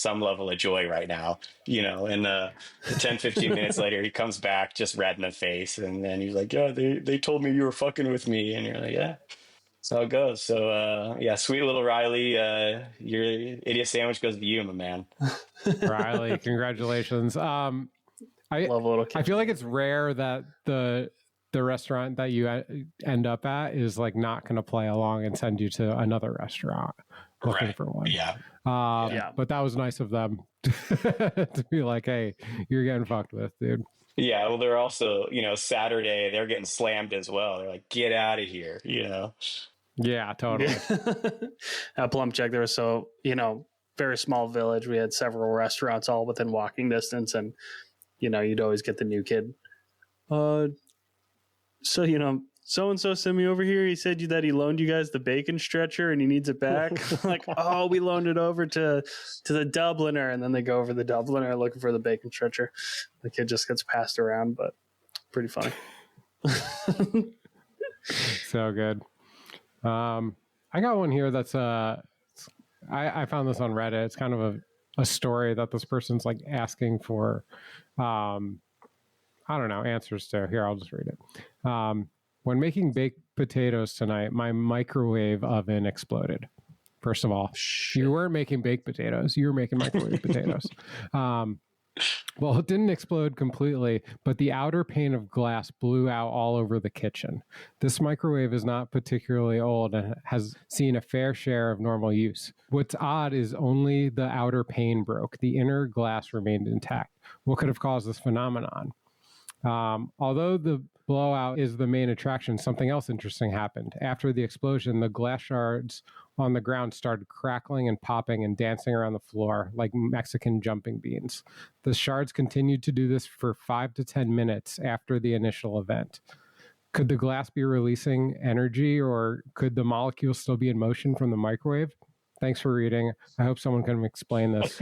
some level of joy right now, and 10, 15 minutes later, he comes back just red in the face. And then he's like, yeah, they told me you were fucking with me. And you're like, yeah. That's how it goes. So, sweet little Riley, your idiot sandwich goes to you, my man. Riley, congratulations. I love a little kid. I feel like it's rare that the restaurant that you end up at is like not going to play along and send you to another restaurant looking for one. Yeah. But that was nice of them to be like, hey, you're getting fucked with, dude. Yeah, well, they're also, Saturday, they're getting slammed as well. They're like, get out of here, Yeah, totally. At Plum Check, there was very small village. We had several restaurants all within walking distance, and you'd always get the new kid. So-and-so sent me over here. He said that he loaned you guys the bacon stretcher and he needs it back. Like, oh, we loaned it over to the Dubliner. And then they go over the Dubliner looking for the bacon stretcher. The kid just gets passed around, but pretty funny. So good. I got one here that's I found this on Reddit. It's kind of a story that this person's like asking for I don't know, answers to. Here, I'll just read it. When making baked potatoes tonight, my microwave oven exploded. First of all, you weren't making baked potatoes. You were making microwave potatoes. Well, it didn't explode completely, but the outer pane of glass blew out all over the kitchen. This microwave is not particularly old and has seen a fair share of normal use. What's odd is only the outer pane broke. The inner glass remained intact. What could have caused this phenomenon? Although the blowout is the main attraction, something else interesting happened. After the explosion, the glass shards on the ground started crackling and popping and dancing around the floor like Mexican jumping beans. The shards continued to do this for 5 to 10 minutes after the initial event. Could the glass be releasing energy, or could the molecule still be in motion from the microwave? Thanks for reading. I hope someone can explain this.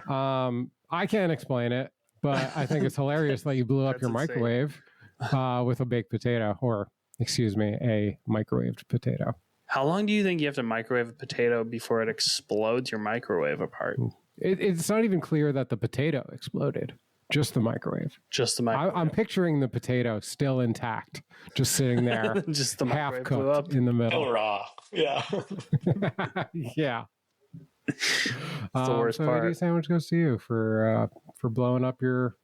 I can't explain it, but I think it's hilarious that you blew up your microwave with a baked potato, or excuse me, a microwaved potato. How long do you think you have to microwave a potato before it explodes your microwave apart? It's not even clear that the potato exploded, just the microwave. Just the microwave. I'm picturing the potato still intact, just sitting there, just the half cooked in the middle. Still raw. Yeah. Yeah. That's the worst part. Idiot sandwich goes to you for blowing up your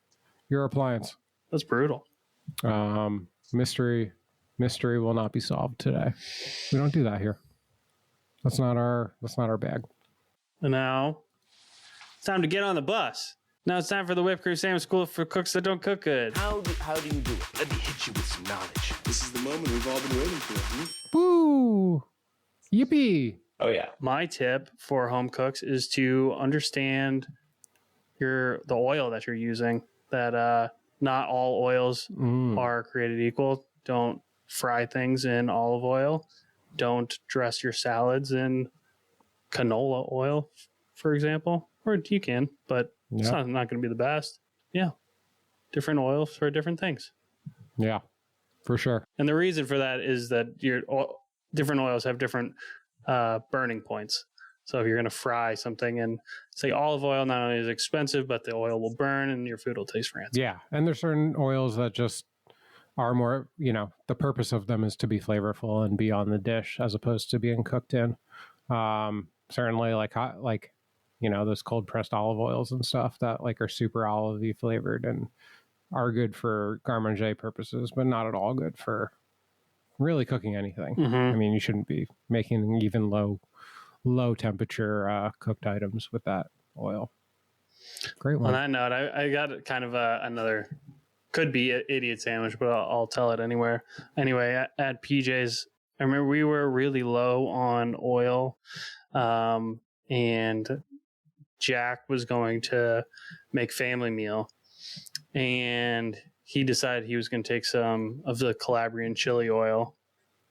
appliance. That's brutal. Mystery will not be solved today. We don't do that here. That's not our bag. And now it's time to get on the bus. Now it's time for the Whip Cream Salmon School for cooks that don't cook good. How do you do it? Let me hit you with some knowledge. This is the moment we've all been waiting for. Woo! Yippee! Oh yeah. My tip for home cooks is to understand the oil that you're using. That not all oils are created equal. Don't fry things in olive oil. Don't dress your salads in canola oil, for example. Or you can, but it's not going to be the best. Yeah. Different oils for different things. Yeah, for sure. And the reason for that is that different oils have different burning points. So if you're going to fry something, and say olive oil, not only is expensive, but the oil will burn and your food will taste fancy. Yeah. And there's certain oils that just are more, the purpose of them is to be flavorful and be on the dish as opposed to being cooked in. Certainly those cold pressed olive oils and stuff that like are super olivey flavored and are good for garde manger purposes, but not at all good for really cooking anything. I mean, you shouldn't be making even low temperature cooked items with that oil. Great one. On that note, I got kind of another, could be an idiot sandwich, but I'll tell it anywhere. Anyway, at PJ's, I remember we were really low on oil, and Jack was going to make family meal, and he decided he was going to take some of the Calabrian chili oil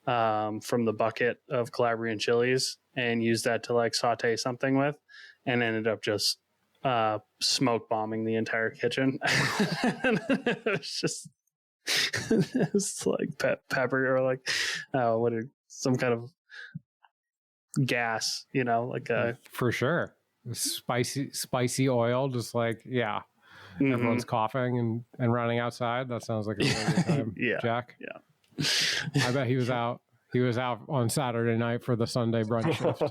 from the bucket of Calabrian chilies and use that to like saute something with, and ended up just smoke bombing the entire kitchen. It was like pepper or like some kind of gas, like a for sure spicy oil, just like everyone's coughing and running outside. That sounds like a really good time. Jack. I bet he was out on Saturday night for the Sunday brunch shift.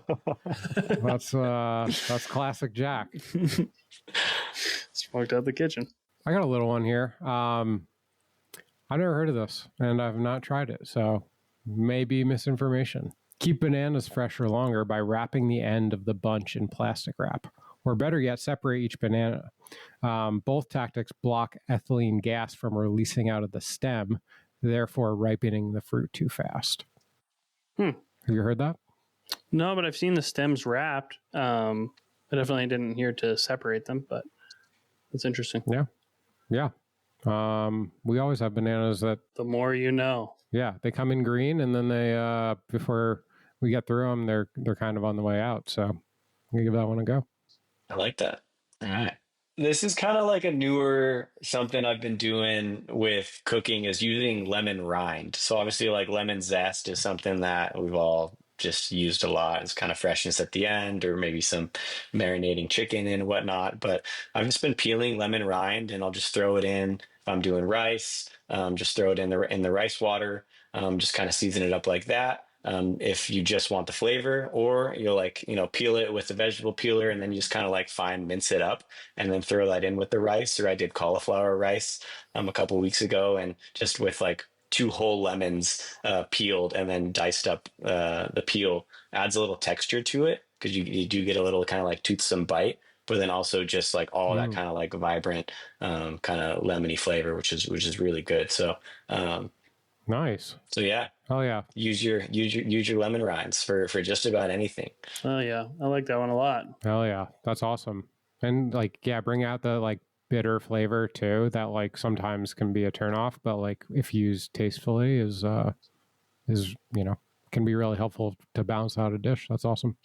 That's classic Jack. Smoked out the kitchen. I got a little one here. I've never heard of this and I've not tried it, so maybe misinformation. Keep bananas fresher longer by wrapping the end of the bunch in plastic wrap, or better yet, separate each banana. Both tactics block ethylene gas from releasing out of the stem, therefore ripening the fruit too fast. Have you heard that? No, but I've seen the stems wrapped. I definitely didn't hear to separate them, but it's interesting. Yeah. We always have bananas that... The more you know. Yeah, they come in green, and then they, before we get through them, they're kind of on the way out. So I'm going to give that one a go. I like that. All right. This is kind of like a newer something I've been doing with cooking is using lemon rind. So obviously like lemon zest is something that we've all just used a lot. It's kind of freshness at the end, or maybe some marinating chicken and whatnot. But I've just been peeling lemon rind, and I'll just throw it in. If I'm doing rice, just throw it in the rice water, just kind of season it up like that. If you just want the flavor, or you'll peel it with the vegetable peeler, and then you just kind of like fine mince it up and then throw that in with the rice. Or I did cauliflower rice a couple weeks ago, and just with like 2 whole lemons peeled and then diced up the peel adds a little texture to it, because you do get a little kind of like toothsome bite, but then also just like all that kind of like vibrant kind of lemony flavor, which is really good. So nice. So yeah. Oh yeah. Use your lemon rinds for just about anything. Oh yeah, I like that one a lot. Oh yeah, that's awesome. And like bring out the like bitter flavor too, that like sometimes can be a turnoff, but like if used tastefully is can be really helpful to balance out a dish. That's awesome.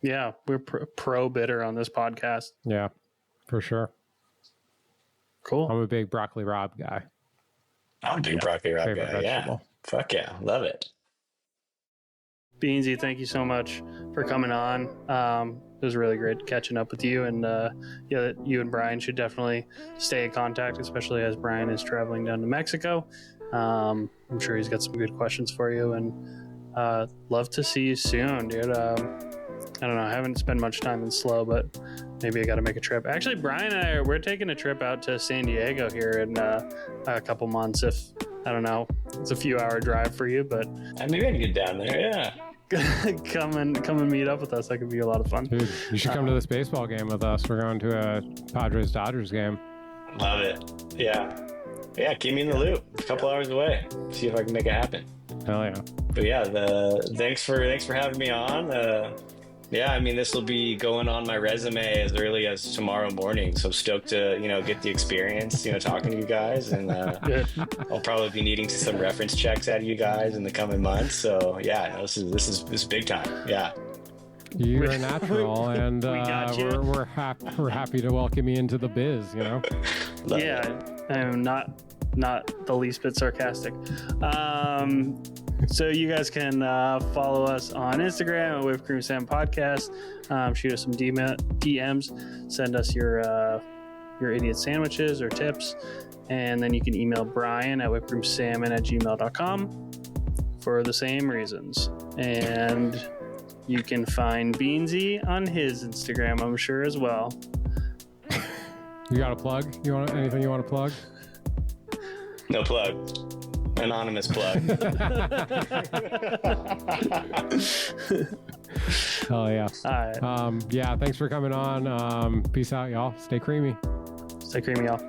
Yeah, we're pro bitter on this podcast. Yeah, for sure. Cool. I'm a big broccoli rabe guy. I'm a big broccoli rabe guy. Vegetable. Yeah. Fuck yeah. Love it. Beansie, thank you so much for coming on. It was really great catching up with you, and you and Brian should definitely stay in contact, especially as Brian is traveling down to Mexico. I'm sure he's got some good questions for you, and love to see you soon, dude. I don't know, I haven't spent much time in SLO, but maybe I got to make a trip. Actually, Brian and we're taking a trip out to San Diego here in a couple months. If, I don't know, it's a few hour drive for you, but maybe I can get down there. Yeah. come and meet up with us. That could be a lot of fun. Dude, you should come to this baseball game with us. We're going to a Padres-Dodgers game. Love it. Yeah. Yeah, keep me in the loop. It's a couple hours away. See if I can make it happen. Hell yeah. But yeah, thanks for having me on. Yeah, I mean, this will be going on my resume as early as tomorrow morning. So stoked to, get the experience, talking to you guys. And I'll probably be needing some reference checks out of you guys in the coming months. So yeah, this is big time. Yeah. You're a natural, and we're happy to welcome you into the biz, Love it. I'm not not the least bit sarcastic. So you guys can follow us on Instagram at Whip Cream Salmon Podcast. Shoot us some DMs. Send us your idiot sandwiches or tips. And then you can email Brian at whipcreamsalmon@gmail.com for the same reasons. And you can find Beansie on his Instagram, I'm sure, as well. You got a plug? Anything you want to plug? No plug. Anonymous plug. Oh yeah. All right. Yeah, thanks for coming on. Peace out, y'all. Stay creamy. Stay creamy, y'all.